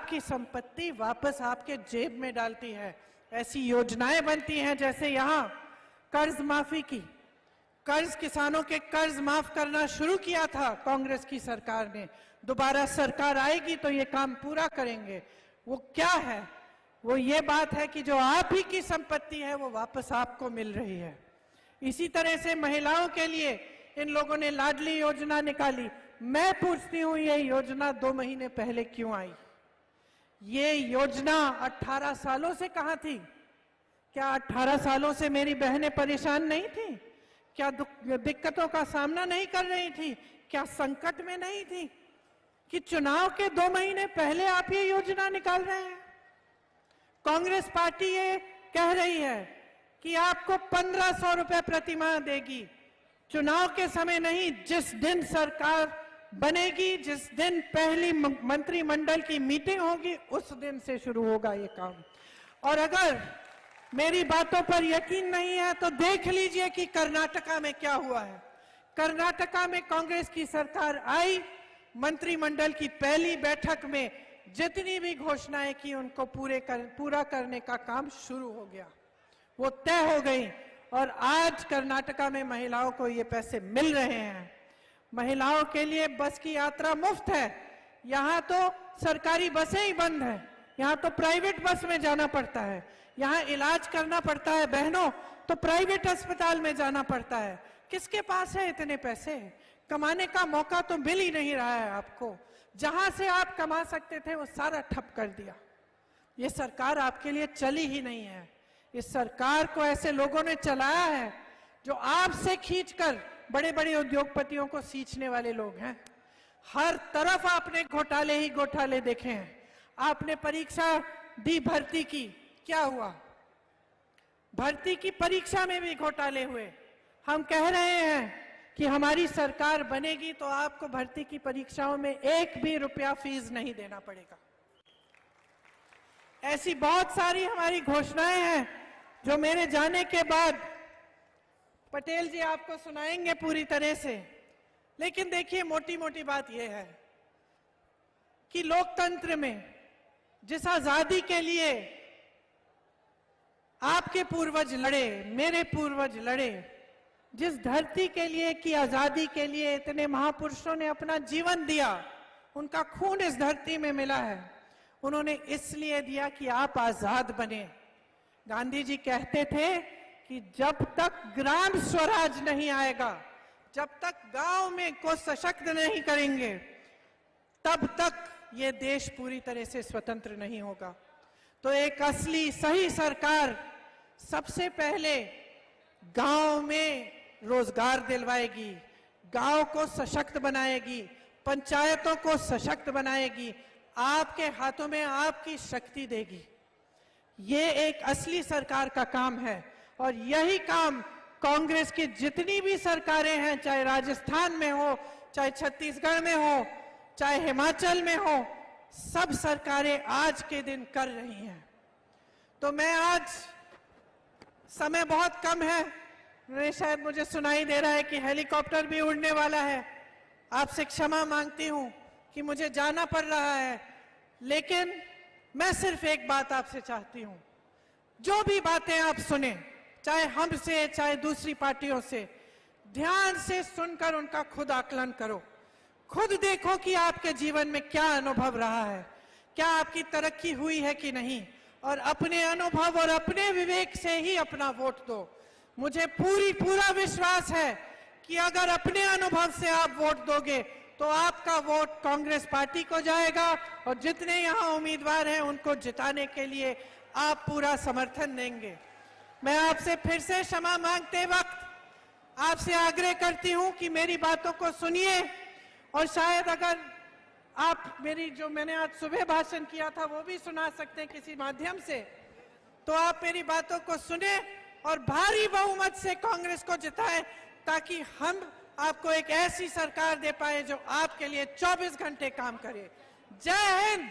आपकी संपत्ति वापस आपके जेब में डालती है। ऐसी योजनाएं बनती हैं, जैसे यहां कर्ज माफी की, कर्ज किसानों के कर्ज माफ करना शुरू किया था कांग्रेस की सरकार ने। दोबारा सरकार आएगी तो ये काम पूरा करेंगे। वो क्या है? वो ये बात है कि जो आप ही की संपत्ति है वो वापस आपको मिल रही है। इसी तरह से महिलाओं के लिए इन लोगों ने लाडली योजना निकाली। मैं पूछती हूं, ये योजना 2 महीने पहले क्यों आई? ये योजना 18 सालों से कहां थी? क्या 18 सालों से मेरी बहनें परेशान नहीं थी? क्या दिक्कतों का सामना नहीं कर रही थी? क्या संकट में नहीं थी कि चुनाव के 2 महीने पहले आप ये योजना निकाल रहे हैं? कांग्रेस पार्टी ये कह रही है कि आपको 1500 रुपए प्रतिमाह देगी। चुनाव के समय नहीं, जिस दिन सरकार बनेगी, जिस दिन पहली मंत्रिमंडल की मीटिंग होगी, उस दिन से शुरू होगा ये काम। और अगर मेरी बातों पर यकीन नहीं है तो देख लीजिए कि कर्नाटका में क्या हुआ है। कर्नाटका में कांग्रेस की सरकार आई, मंत्रिमंडल की पहली बैठक में जितनी भी घोषणाएं की उनको पूरा करने का काम शुरू हो गया, वो तय हो गई। और आज कर्नाटका में महिलाओं को ये पैसे मिल रहे हैं। महिलाओं के लिए बस की यात्रा मुफ्त है। यहां तो सरकारी बसें ही बंद हैं, यहां तो प्राइवेट बस में जाना पड़ता है। यहां इलाज करना पड़ता है बहनों तो प्राइवेट अस्पताल में जाना पड़ता है। किसके पास है इतने पैसे? कमाने का मौका तो मिल ही नहीं रहा है आपको। जहां से आप कमा सकते थे वो सारा ठप कर दिया। ये सरकार आपके लिए चली ही नहीं है। इस सरकार को ऐसे लोगों ने चलाया है जो आपसे खींचकर बड़े बड़े उद्योगपतियों को सींचने वाले लोग हैं। हर तरफ आपने घोटाले ही घोटाले देखे हैं। आपने परीक्षा दी भर्ती की, क्या हुआ? भर्ती की परीक्षा में भी घोटाले हुए। हम कह रहे हैं कि हमारी सरकार बनेगी तो आपको भर्ती की परीक्षाओं में 1 भी रुपया फीस नहीं देना पड़ेगा। ऐसी बहुत सारी हमारी घोषणाएं हैं जो मेरे जाने के बाद पटेल जी आपको सुनाएंगे पूरी तरह से। लेकिन देखिए, मोटी मोटी बात यह है कि लोकतंत्र में जिस आजादी के लिए आपके पूर्वज लड़े, मेरे पूर्वज लड़े, जिस धरती के लिए कि आजादी के लिए इतने महापुरुषों ने अपना जीवन दिया, उनका खून इस धरती में मिला है, उन्होंने इसलिए दिया कि आप आजाद बने। गांधी जी कहते थे कि जब तक ग्राम स्वराज नहीं आएगा, जब तक गांव में को सशक्त नहीं करेंगे, तब तक ये देश पूरी तरह से स्वतंत्र नहीं होगा। तो एक असली सही सरकार सबसे पहले गांव में रोजगार दिलवाएगी, गांव को सशक्त बनाएगी, पंचायतों को सशक्त बनाएगी, आपके हाथों में आपकी शक्ति देगी। ये एक असली सरकार का काम है। और यही काम कांग्रेस की जितनी भी सरकारें हैं, चाहे राजस्थान में हो, चाहे छत्तीसगढ़ में हो, चाहे हिमाचल में हो, सब सरकारें आज के दिन कर रही हैं। तो मैं आज, समय बहुत कम है, शायद मुझे सुनाई दे रहा है कि हेलीकॉप्टर भी उड़ने वाला है। आपसे क्षमा मांगती हूं कि मुझे जाना पड़ रहा है, लेकिन मैं सिर्फ एक बात आपसे चाहती हूं, जो भी बातें आप सुने, चाहे हमसे चाहे दूसरी पार्टियों से, ध्यान से सुनकर उनका खुद आकलन करो। खुद देखो कि आपके जीवन में क्या अनुभव रहा है, क्या आपकी तरक्की हुई है कि नहीं, और अपने अनुभव और अपने विवेक से ही अपना वोट दो। मुझे पूरा विश्वास है कि अगर अपने अनुभव से आप वोट दोगे तो आपका वोट कांग्रेस पार्टी को जाएगा, और जितने यहाँ उम्मीदवार हैं उनको जिताने के लिए आप पूरा समर्थन देंगे। मैं आपसे फिर से क्षमा मांगते वक्त आपसे आग्रह करती हूं कि मेरी बातों को सुनिए, और शायद अगर आप मेरी जो मैंने आज सुबह भाषण किया था वो भी सुना सकते हैं किसी माध्यम से, तो आप मेरी बातों को सुने और भारी बहुमत से कांग्रेस को जिताएं, ताकि हम आपको एक ऐसी सरकार दे पाए जो आपके लिए 24 घंटे काम करे। जय हिंद।